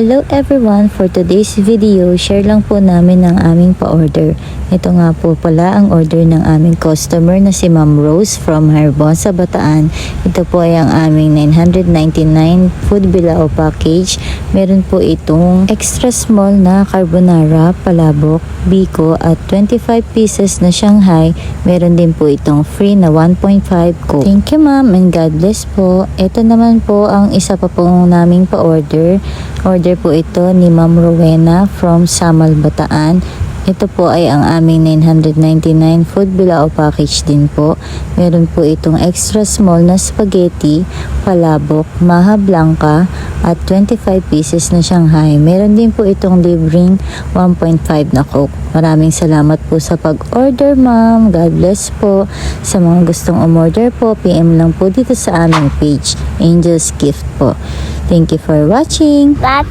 Hello everyone! For today's video, share lang po namin ang aming pa-order. Ito nga po pala ang order ng aming customer na si Ma'am Rose from Harbon sa Bataan. Ito po ay ang aming 999 food bilao package. Meron po itong extra small na carbonara, palabok, biko at 25 pieces na Shanghai. Meron din po itong free na 1.5 Coke. Thank you ma'am and God bless po. Ito naman po ang isa pa po naming pa-order. Order po ito ni Ma'am Rowena from Samal, Bataan. Ito po ay ang aming 999 food bilao package din po. Meron po itong extra small na spaghetti, palabok, maha blanca at 25 pieces na Shanghai. Meron din po itong libreng 1.5 na Coke. Maraming salamat po sa pag-order ma'am. God bless po. Sa mga gustong umorder po, PM lang po dito sa aming page, Angel's Gift po. Thank you for watching. Bye.